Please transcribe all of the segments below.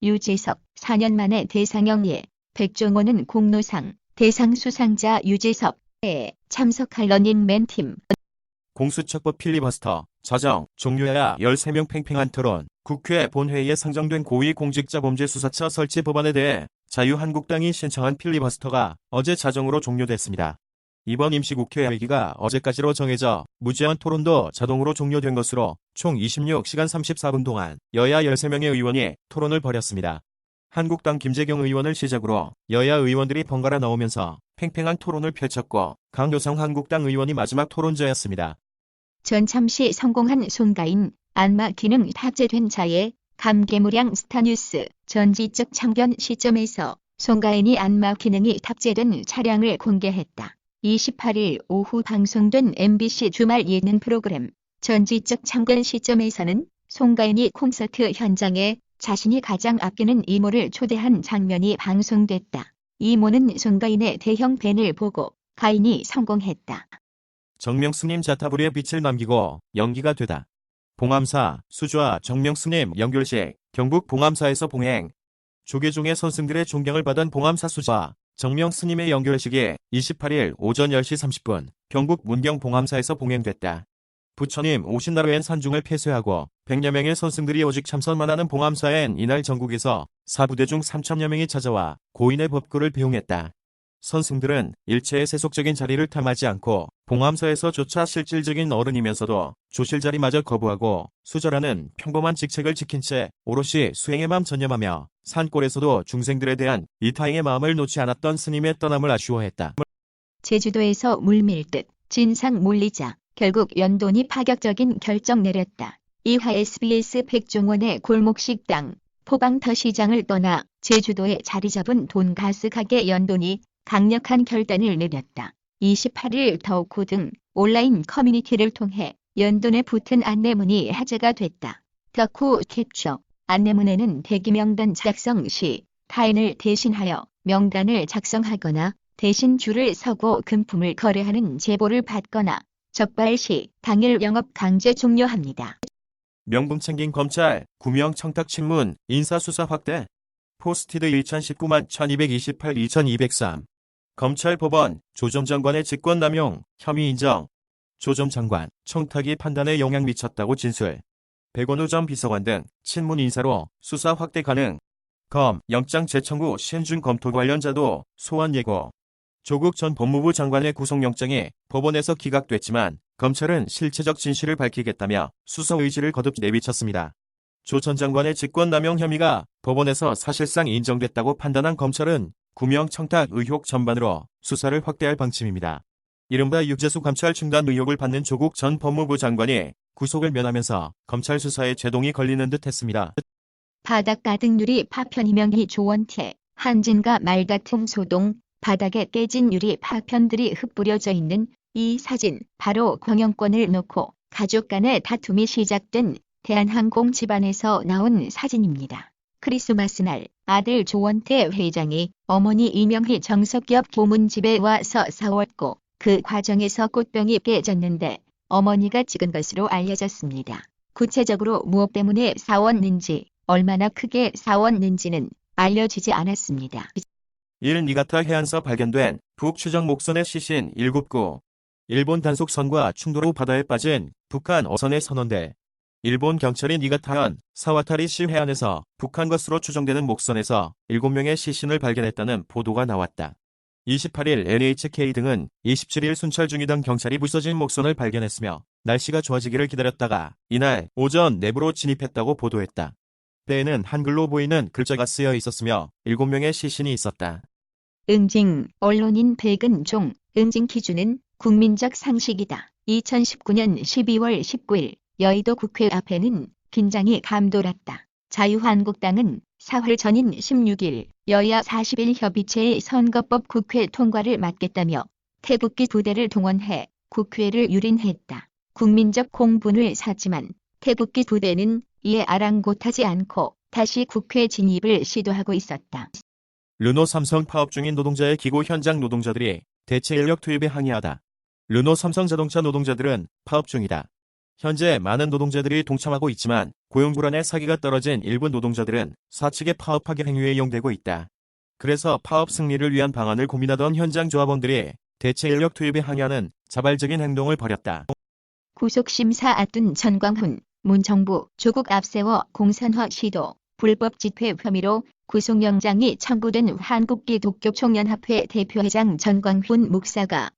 유재석 4년 만에 대상형 예. 백종원은 공로상 대상 수상자 유재석에 참석할 러닝맨팀. 공수처법 필리버스터 자정 종료해야 13명 팽팽한 토론. 국회 본회의에 상정된 고위공직자범죄수사처 설치 법안에 대해 자유한국당이 신청한 필리버스터가 어제 자정으로 종료됐습니다. 이번 임시국회 회기가 어제까지로 정해져 무제한 토론도 자동으로 종료된 것으로 총 26시간 34분 동안 여야 13명의 의원이 토론을 벌였습니다. 한국당 김재경 의원을 시작으로 여야 의원들이 번갈아 나오면서 팽팽한 토론을 펼쳤고 강효상 한국당 의원이 마지막 토론자였습니다. 전참시 성공한 송가인 안마 기능 탑재된 차에 감개무량 스타뉴스 전지적 참견 시점에서 송가인이 안마 기능이 탑재된 차량을 공개했다. 28일 오후 방송된 MBC 주말 예능 프로그램 전지적 참견 시점에서는 송가인이 콘서트 현장에 자신이 가장 아끼는 이모를 초대한 장면이 방송됐다. 이모는 송가인의 대형 밴을 보고 가인이 성공했다. 정명스님 자타불에 빛을 남기고 연기가 되다. 봉암사 수좌 정명스님 연결식 경북 봉암사에서 봉행. 조계종의 선승들의 존경을 받은 봉암사 수좌 정명스님의 연결식이 28일 오전 10시 30분 경북 문경 봉암사에서 봉행됐다. 부처님 오신 날엔 산중을 폐쇄하고 100여 명의 선승들이 오직 참선만 하는 봉암사엔 이날 전국에서 사부대 중 3천여 명이 찾아와 고인의 법구를 배웅했다. 선승들은 일체의 세속적인 자리를 탐하지 않고 봉암사에서조차 실질적인 어른이면서도 조실 자리마저 거부하고 수절하는 평범한 직책을 지킨 채 오롯이 수행에만 전념하며 산골에서도 중생들에 대한 이타행의 마음을 놓지 않았던 스님의 떠남을 아쉬워했다. 제주도에서 물밀듯 진상 몰리자 결국 연돈이 파격적인 결정 내렸다. 이하 SBS 백종원의 골목식당 포방터 시장을 떠나 제주도에 자리 잡은 돈가스 가게 연돈이 강력한 결단을 내렸다. 28일 더우크 등 온라인 커뮤니티를 통해 연돈에 붙은 안내문이 화제가 됐다. 덕후 캡처 안내문에는 대기 명단 작성 시 타인을 대신하여 명단을 작성하거나 대신 줄을 서고 금품을 거래하는 제보를 받거나 적발 시 당일 영업 강제 종료합니다. 명분 챙긴 검찰, 구명 청탁 친문, 인사수사 확대. 포스티드 2019만 1228 2203. 검찰 법원, 조 전 장관의 직권남용, 혐의 인정. 조 전 장관, 청탁이 판단에 영향 미쳤다고 진술. 백원우 전 비서관 등 친문 인사로 수사 확대 가능. 검, 영장 재청구 신중 검토 관련자도 소환 예고. 조국 전 법무부 장관의 구속영장이 법원에서 기각됐지만 검찰은 실체적 진실을 밝히겠다며 수사 의지를 거듭 내비쳤습니다. 조 전 장관의 직권남용 혐의가 법원에서 사실상 인정됐다고 판단한 검찰은 구명 청탁 의혹 전반으로 수사를 확대할 방침입니다. 이른바 유재수 감찰 중단 의혹을 받는 조국 전 법무부 장관이 구속을 면하면서 검찰 수사에 제동이 걸리는 듯 했습니다. 바닥 가득 유리 파편 이명희 조원태 한진가 말다툼 소동 바닥에 깨진 유리 파편들이 흩뿌려져 있는 이 사진 바로 경영권을 놓고 가족 간의 다툼이 시작된 대한항공 집안에서 나온 사진입니다. 크리스마스 날 아들 조원태 회장이 어머니 이명희 정석엽 고문집에 와서 싸웠고 그 과정에서 꽃병이 깨졌는데 어머니가 찍은 것으로 알려졌습니다. 구체적으로 무엇 때문에 싸웠는지 얼마나 크게 싸웠는지는 알려지지 않았습니다. 1. 니가타 해안서 발견된 북추정 목선의 시신 7구. 일본 단속선과 충돌 후 바다에 빠진 북한 어선의 선원대. 일본 경찰이 니가타현 사와타리시 해안에서 북한 것으로 추정되는 목선에서 7명의 시신을 발견했다는 보도가 나왔다. 28일 NHK 등은 27일 순찰 중이던 경찰이 부서진 목선을 발견했으며 날씨가 좋아지기를 기다렸다가 이날 오전 내부로 진입했다고 보도했다. 배에는 한글로 보이는 글자가 쓰여 있었으며 7명의 시신이 있었다. 응징 언론인 백은종 응징 기준은 국민적 상식이다. 2019년 12월 19일 여의도 국회 앞에는 긴장이 감돌았다. 자유한국당은 사흘 전인 16일 여야 40일 협의체의 선거법 국회 통과를 막겠다며 태극기 부대를 동원해 국회를 유린했다. 국민적 공분을 샀지만 태극기 부대는 이에 아랑곳하지 않고 다시 국회 진입을 시도하고 있었다. 르노 삼성 파업 중인 노동자의 기고 현장 노동자들이 대체 인력 투입에 항의하다. 르노 삼성 자동차 노동자들은 파업 중이다. 현재 많은 노동자들이 동참하고 있지만 고용 불안에 사기가 떨어진 일부 노동자들은 사측의 파업 파괴 행위에 이용되고 있다. 그래서 파업 승리를 위한 방안을 고민하던 현장 조합원들이 대체 인력 투입에 항의하는 자발적인 행동을 벌였다. 구속심사 앞둔 전광훈, 문정부 조국 앞세워 공산화 시도, 불법 집회 혐의로 구속영장이 청구된 한국기독교총연합회 대표회장 전광훈 목사가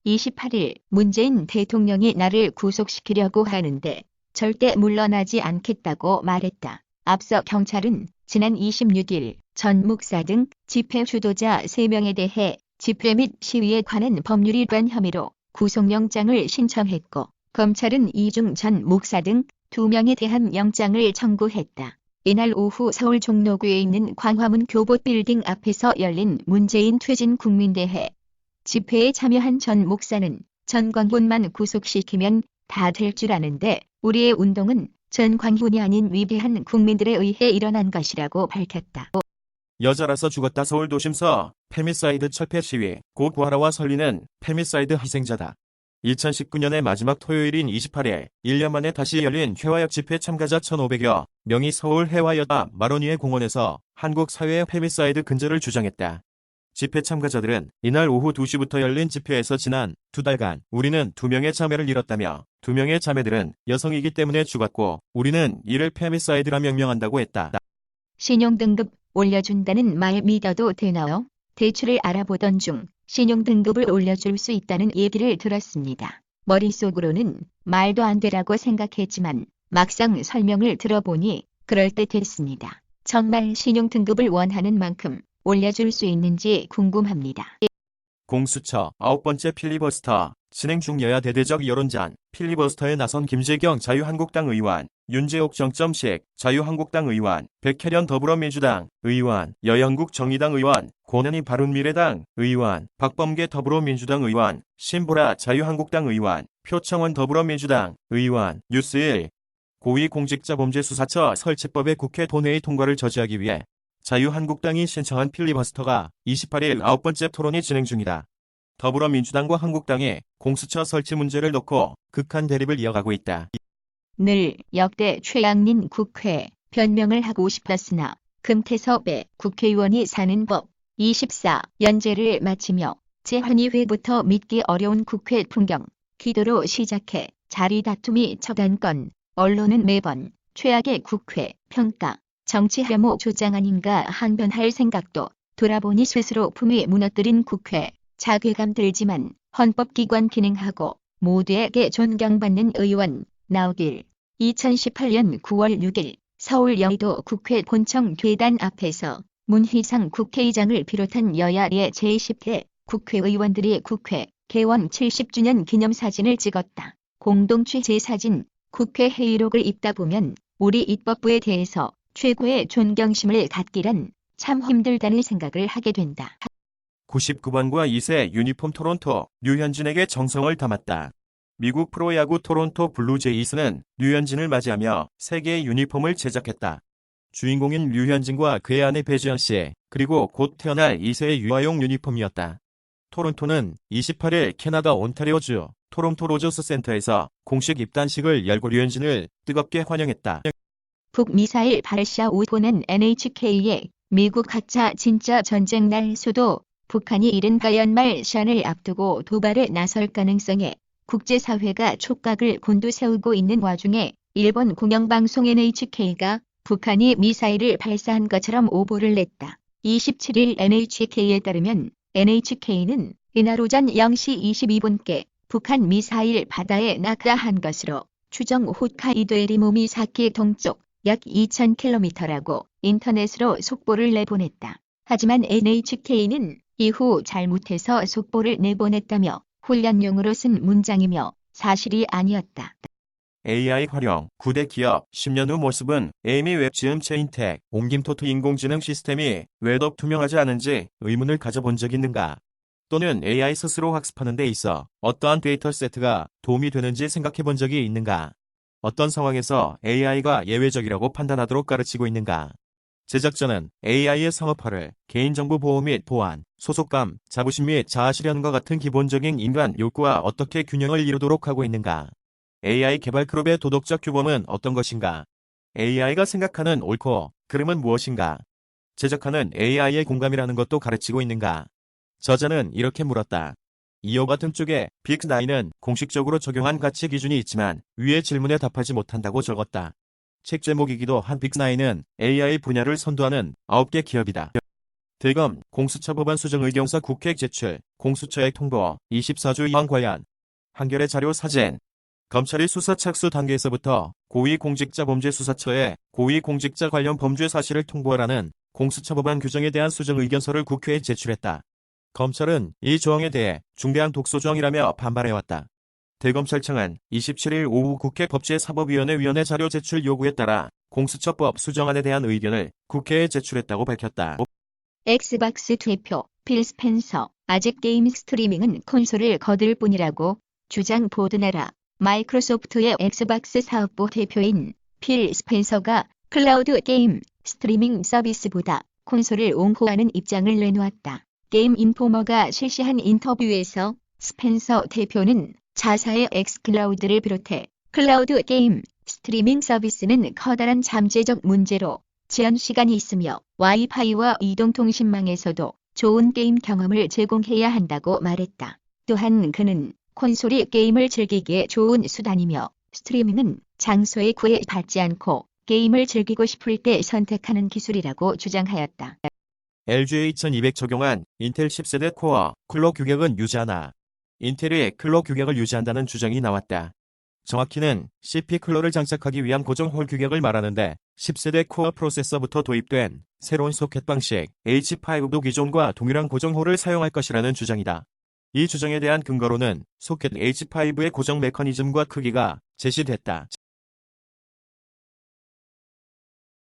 28일 문재인 대통령이 나를 구속시키려고 하는데 절대 물러나지 않겠다고 말했다. 앞서 경찰은 지난 26일 전 목사 등 집회 주도자 3명에 대해 집회 및 시위에 관한 법률 위반 혐의로 구속영장을 신청했고 검찰은 이중 전 목사 등 2명에 대한 영장을 청구했다. 이날 오후 서울 종로구에 있는 광화문 교보 빌딩 앞에서 열린 문재인 퇴진 국민대회 집회에 참여한 전 목사는 전광훈만 구속시키면 다 될 줄 아는데 우리의 운동은 전광훈이 아닌 위대한 국민들에 의해 일어난 것이라고 밝혔다. 여자라서 죽었다. 서울 도심서 페미사이드 철폐 시위 고 구하라와 설리는 페미사이드 희생자다. 2019년의 마지막 토요일인 28일 1년 만에 다시 열린 회화역 집회 참가자 1,500여 명이 서울 해화여다 마로니에 공원에서 한국 사회의 페미사이드 근절을 주장했다. 집회 참가자들은 이날 오후 2시부터 열린 집회에서 지난 2달간 우리는 2명의 자매를 잃었다며 2명의 자매들은 여성이기 때문에 죽었고 우리는 이를 페미사이드라 명명한다고 했다. 신용등급 올려준다는 말 믿어도 되나요? 대출을 알아보던 중 신용등급을 올려줄 수 있다는 얘기를 들었습니다. 머릿속으로는 말도 안 되라고 생각했지만 막상 설명을 들어보니 그럴듯했습니다. 정말 신용등급을 원하는 만큼 올려줄 수 있는지 궁금합니다. 공수처 9번째 필리버스터 진행 중 여야 대대적 여론전 필리버스터에 나선 김재경 자유한국당 의원, 윤재옥 정점식 자유한국당 의원, 백혜련 더불어민주당 의원, 여영국 정의당 의원, 권은희 바른미래당 의원, 박범계 더불어민주당 의원, 신보라 자유한국당 의원, 표창원 더불어민주당 의원, 뉴스1 고위공직자범죄수사처 설치법의 국회 본회의 통과를 저지하기 위해 자유한국당이 신청한 필리버스터가 28일 9번째 토론이 진행 중이다. 더불어민주당과 한국당이 공수처 설치 문제를 놓고 극한 대립을 이어가고 있다. 늘 역대 최악인 국회 변명을 하고 싶었으나 금태섭의 국회의원이 사는 법 24연제를 마치며 제12회부터 믿기 어려운 국회 풍경 기도로 시작해 자리 다툼이 척안건 언론은 매번 최악의 국회 평가 정치 혐오 조장 아닌가 한변할 생각도 돌아보니 스스로 품위 무너뜨린 국회 자괴감 들지만 헌법기관 기능하고 모두에게 존경받는 의원 나오길. 2018년 9월 6일 서울 여의도 국회 본청 계단 앞에서 문희상 국회의장을 비롯한 여야의 제10대 국회의원들이 국회 개원 70주년 기념사진을 찍었다. 공동 취재 사진 국회 회의록을 읽다 보면 우리 입법부에 대해서 최고의 존경심을 갖기란 참 힘들다는 생각을 하게 된다. 99번과 2세 유니폼 토론토 류현진에게 정성을 담았다. 미국 프로야구 토론토 블루제이스는 류현진을 맞이하며 3개의 유니폼을 제작했다. 주인공인 류현진과 그의 아내 배지연 씨, 그리고 곧 태어날 2세의 유아용 유니폼이었다. 토론토는 28일 캐나다 온타리오주 토론토 로저스 센터에서 공식 입단식을 열고 류현진을 뜨겁게 환영했다. 북미사일 발사 우호는 NHK의 미국 가짜 진짜 전쟁 날 수도 북한이 이른 가연말 시한을 앞두고 도발에 나설 가능성에 국제사회가 촉각을 곤두세우고 있는 와중에 일본 공영방송 NHK가 북한이 미사일을 발사한 것처럼 오보를 냈다. 27일 NHK에 따르면 NHK는 이날 오전 0시 22분께 북한 미사일 바다에 낙하한 것으로 추정 홋카이도의 리모미사키 동쪽 약 2000km라고 인터넷으로 속보를 내보냈다. 하지만 NHK는 이후 잘못해서 속보를 내보냈다며 훈련용으로 쓴 문장이며 사실이 아니었다. AI 활용 9대 기업 10년 후 모습은 에이미 웹 지음 체인텍 옮김토트 인공지능 시스템이 왜 더 투명하지 않은지 의문을 가져본 적 있는가? 또는 AI 스스로 학습하는 데 있어 어떠한 데이터 세트가 도움이 되는지 생각해 본 적이 있는가? 어떤 상황에서 AI가 예외적이라고 판단하도록 가르치고 있는가? 제작자는 AI의 상업화를 개인정보 보호 및 보안, 소속감, 자부심 및 자아실현과 같은 기본적인 인간 욕구와 어떻게 균형을 이루도록 하고 있는가? AI 개발 그룹의 도덕적 규범은 어떤 것인가? AI가 생각하는 옳고 그름은 무엇인가? 제작하는 AI의 공감이라는 것도 가르치고 있는가? 저자는 이렇게 물었다. 이어 같은 쪽에 빅9은 공식적으로 적용한 가치 기준이 있지만 위의 질문에 답하지 못한다고 적었다. 책 제목이기도 한 빅9은 AI 분야를 선도하는 9개 기업이다. 대검 공수처 법안 수정 의견서 국회 제출, 공수처의 통보, 24조 이왕 과연. 한겨레 자료 사진. 검찰이 수사 착수 단계에서부터 고위공직자범죄수사처에 고위공직자 관련 범죄 사실을 통보하라는 공수처 법안 규정에 대한 수정 의견서를 국회에 제출했다. 검찰은 이 조항에 대해 중대한 독소조항이라며 반발해왔다. 대검찰청은 27일 오후 국회 법제사법위원회 위원회 자료 제출 요구에 따라 공수처법 수정안에 대한 의견을 국회에 제출했다고 밝혔다. 엑스박스 대표 필 스펜서, 아직 게임 스트리밍은 콘솔을 거들 뿐이라고 주장 보도나라. 마이크로소프트의 엑스박스 사업부 대표인 필 스펜서가 클라우드 게임 스트리밍 서비스보다 콘솔을 옹호하는 입장을 내놓았다. 게임 인포머가 실시한 인터뷰에서 스펜서 대표는 자사의 엑스클라우드를 비롯해 클라우드 게임 스트리밍 서비스는 커다란 잠재적 문제로 제한 시간이 있으며 와이파이와 이동통신망에서도 좋은 게임 경험을 제공해야 한다고 말했다. 또한 그는 콘솔이 게임을 즐기기에 좋은 수단이며 스트리밍은 장소에 구애받지 않고 게임을 즐기고 싶을 때 선택하는 기술이라고 주장하였다. LGA 2200 적용한 인텔 10세대 코어 클럭 규격은 유지하나. 인텔이 클럭 규격을 유지한다는 주장이 나왔다. 정확히는 CP 클럭을 장착하기 위한 고정 홀 규격을 말하는데 10세대 코어 프로세서부터 도입된 새로운 소켓 방식 H5도 기존과 동일한 고정 홀을 사용할 것이라는 주장이다. 이 주장에 대한 근거로는 소켓 H5의 고정 메커니즘과 크기가 제시됐다.